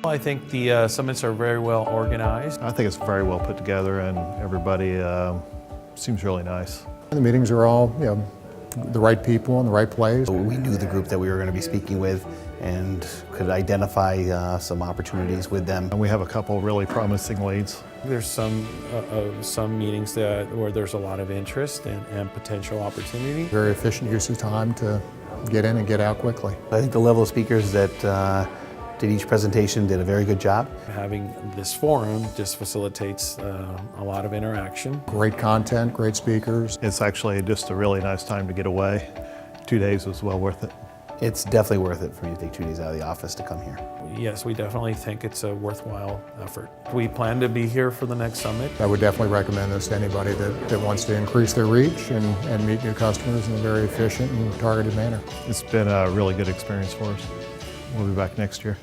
I think the summits are very well organized. I think it's very well put together, and everybody seems really nice. The meetings are all, the right people in the right place. We knew the group that we were going to be speaking with and could identify some opportunities with them. And we have a couple really promising leads. There's some meetings where there's a lot of interest and potential opportunity. Very efficient use of time to get in and get out quickly. I think the level of speakers that did each presentation did a very good job. Having this forum just facilitates a lot of interaction. Great content, great speakers. It's actually just a really nice time to get away. 2 days was well worth it. It's definitely worth it for you to take 2 days out of the office to come here. Yes, we definitely think it's a worthwhile effort. We plan to be here for the next summit. I would definitely recommend this to anybody that wants to increase their reach and meet new customers in a very efficient and targeted manner. It's been a really good experience for us. We'll be back next year.